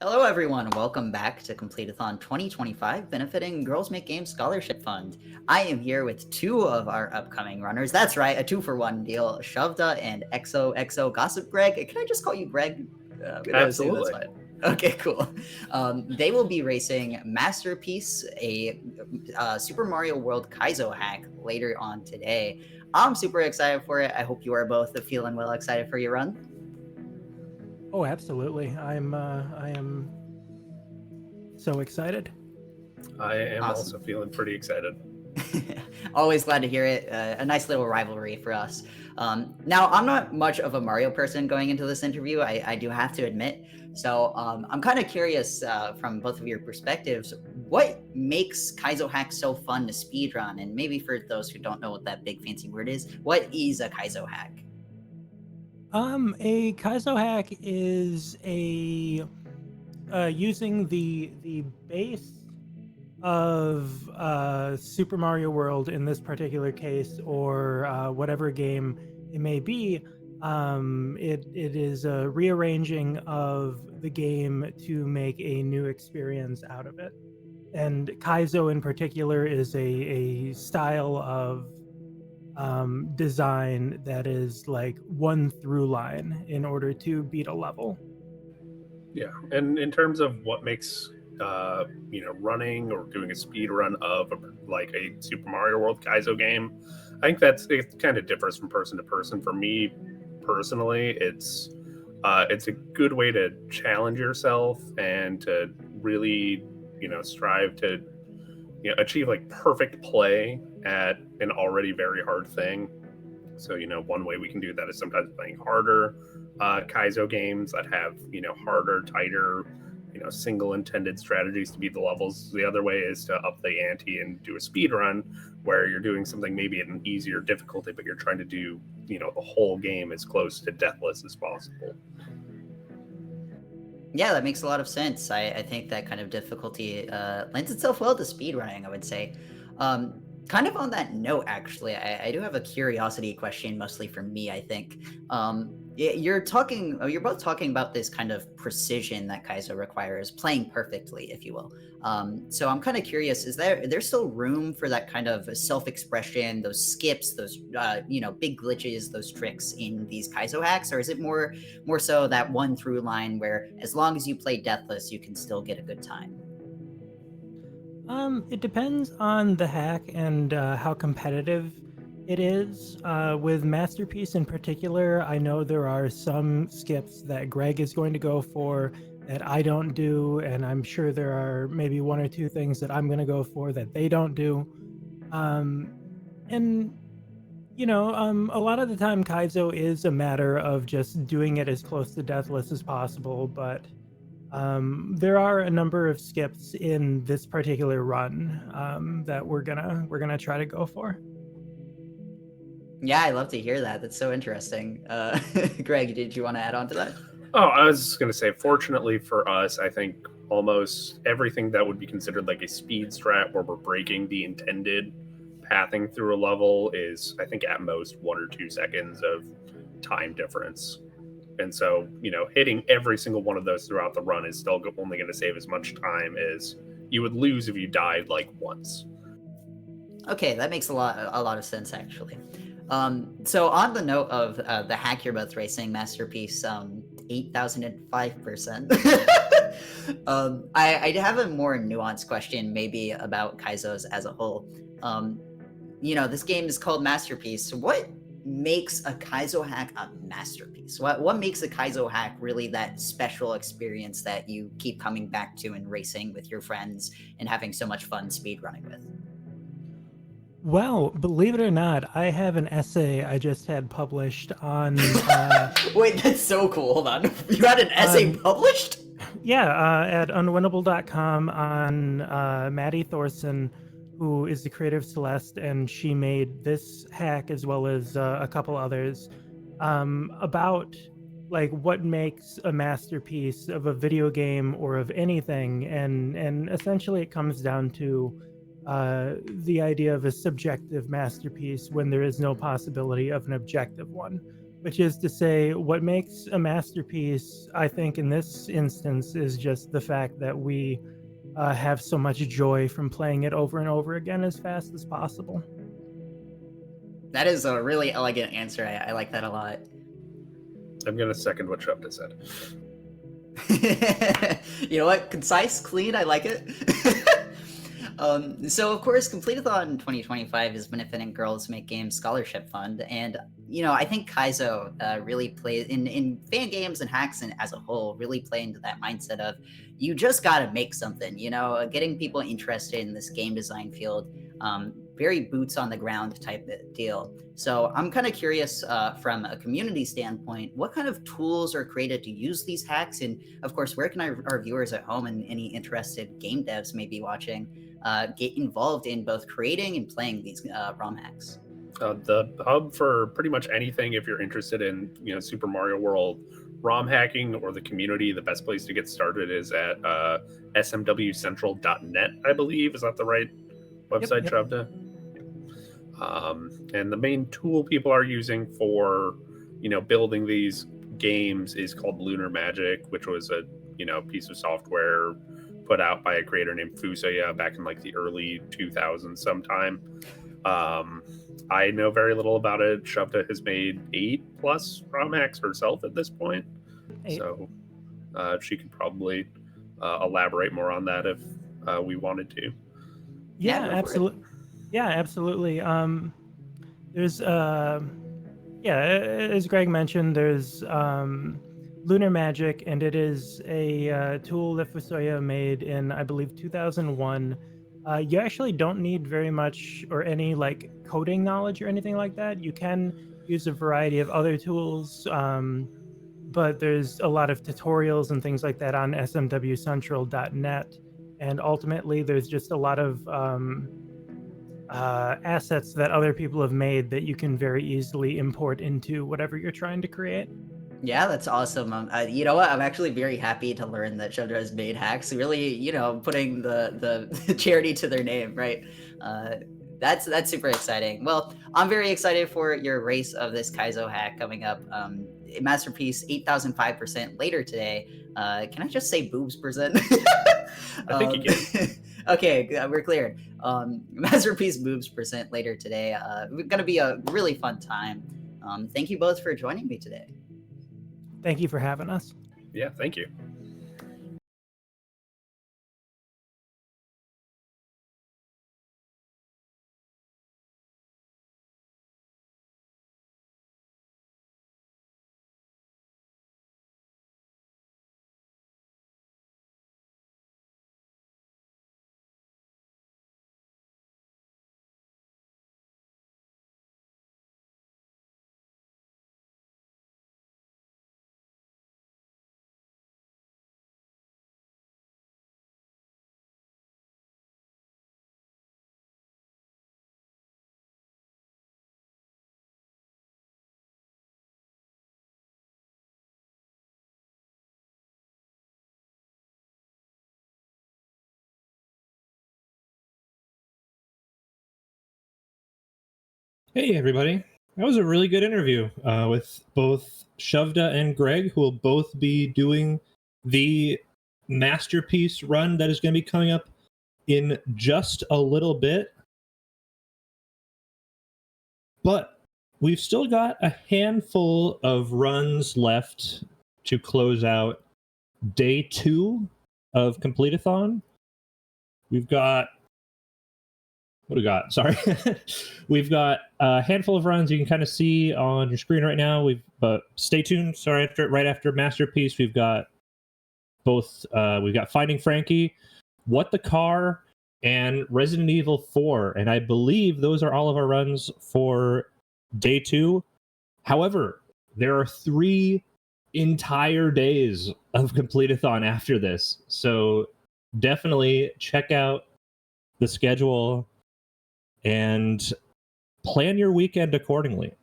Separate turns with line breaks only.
Hello, everyone. Welcome back to Completithon 2025, benefiting Girls Make Games Scholarship Fund. I am here with two of our upcoming runners. That's right, a 2-for-1 deal, Shovda and xoxogossipgreg. Can I just call you Greg? I'm gonna assume that's
Absolutely.
fine. Okay, cool. They will be racing Masterpiece, a Super Mario World Kaizo hack later on today. I'm super excited for it. I hope you are both feeling well excited for your run.
Oh, absolutely. I am so excited.
I am
Awesome.
also feeling pretty excited.
Always glad to hear it. A nice little rivalry for us. Now, I'm not much of a Mario person going into this interview, I do have to admit. So I'm kind of curious from both of your perspectives, what makes Kaizo hack so fun to speedrun? And maybe for those who don't know what that big fancy word is, what is a Kaizo hack?
A Kaizo hack is a using the base of Super Mario World in this particular case, or whatever game it may be. It is a rearranging of the game to make a new experience out of it. And Kaizo in particular is a style of design that is like one through line in order to beat a level.
Yeah, and in terms of what makes running or doing a speed run of like a Super Mario World Kaizo game, I think it kind of differs from person to person. For me personally, it's a good way to challenge yourself and to really strive to achieve like perfect play at an already very hard thing. So, one way we can do that is sometimes playing harder Kaizo games that have, harder, tighter, single intended strategies to beat the levels. The other way is to up the ante and do a speed run where you're doing something maybe at an easier difficulty, but you're trying to do, the whole game as close to deathless as possible.
Yeah, that makes a lot of sense. I think that kind of difficulty lends itself well to speedrunning, I would say. Kind of on that note, actually, I do have a curiosity question, mostly for me, I think. You're both talking about this kind of precision that Kaizo requires, playing perfectly, if you will. So I'm kind of curious, there's still room for that kind of self-expression, those skips, those big glitches, those tricks in these Kaizo hacks, or is it more so that one through line where as long as you play Deathless, you can still get a good time?
It depends on the hack and how competitive it is. With Masterpiece in particular, I know there are some skips that Greg is going to go for that I don't do, and I'm sure there are maybe one or two things that I'm going to go for that they don't do. Um, and a lot of the time Kaizo is a matter of just doing it as close to deathless as possible, but there are a number of skips in this particular run that we're gonna try to go for.
Yeah, I love to hear that. That's so interesting. Greg, did you want to add on to that?
Oh, I was just going to say, fortunately for us, I think almost everything that would be considered like a speed strat where we're breaking the intended pathing through a level is, I think, at most 1 or 2 seconds of time difference. And so, hitting every single one of those throughout the run is still only going to save as much time as you would lose if you died like once.
Okay, that makes a lot of sense actually. So on the note of the hack you're both racing, Masterpiece 8,005%. I have a more nuanced question, maybe about Kaizo's as a whole. This game is called Masterpiece. What makes a Kaizo hack a masterpiece? What makes a Kaizo hack really that special experience that you keep coming back to and racing with your friends and having so much fun speedrunning with?
Well, believe it or not, I have an essay I just had published on
Wait, that's so cool. Hold on. You had an essay
on
published?
at unwinnable.com on Maddie Thorson, who is the creator of Celeste, and she made this hack as well as a couple others about like what makes a masterpiece of a video game or of anything, and essentially it comes down to the idea of a subjective masterpiece when there is no possibility of an objective one. which is to say, what makes a masterpiece, I think, in this instance, is just the fact that we have so much joy from playing it over and over again as fast as possible.
That is a really elegant answer. I like that a lot.
I'm going to second what Shovda said.
You know what? Concise, clean. I like it. So of course, Completithon 2025 is benefiting Girls Make Games Scholarship Fund, and I think Kaizo really plays in fan games and hacks and as a whole really play into that mindset of you just got to make something. Getting people interested in this game design field. Very boots on the ground type deal. So I'm kind of curious from a community standpoint, what kind of tools are created to use these hacks? And of course, where can our viewers at home and any interested game devs may be watching get involved in both creating and playing these ROM hacks?
The hub for pretty much anything, if you're interested in Super Mario World ROM hacking or the community, the best place to get started is at smwcentral.net, I believe. Is that the right website,
Yep.
Shovda? And the main tool people are using for building these games is called Lunar Magic, which was a piece of software put out by a creator named Fusoya back in like the early 2000s sometime. I know very little about it. Shovda has made 8+ ROM hacks herself at this point.
8.
So she could probably elaborate more on that if we wanted to.
Yeah, absolutely. Yeah, absolutely. There's as Greg mentioned, there's Lunar Magic, and it is a tool that Fusoya made in, I believe, 2001. You actually don't need very much or any like coding knowledge or anything like that. You can use a variety of other tools, but there's a lot of tutorials and things like that on smwcentral.net. And ultimately, there's just a lot of assets that other people have made that you can very easily import into whatever you're trying to create.
Yeah, that's awesome. You know what? I'm actually very happy to learn that Shovda has made hacks. Really, putting the charity to their name, right? That's super exciting. Well, I'm very excited for your race of this Kaizo hack coming up. Masterpiece 8,005% later today. Can I just say boobs percent?
I think you can.
Okay, we're cleared. Masterpiece boobs percent later today. It's gonna be a really fun time. Thank you both for joining me today.
Thank you for having us.
Yeah, thank you.
Hey, everybody. That was a really good interview with both Shovda and Greg, who will both be doing the masterpiece run that is going to be coming up in just a little bit. But we've still got a handful of runs left to close out day 2 of Completithon. We've got what do we got? Sorry. We've got a handful of runs you can kind of see on your screen right now. But stay tuned. Sorry, right after Masterpiece, we've got both. We've got Finding Frankie, What the Car, and Resident Evil 4. And I believe those are all of our runs for day 2. However, there are 3 entire days of Completithon after this. So definitely check out the schedule and plan your weekend accordingly.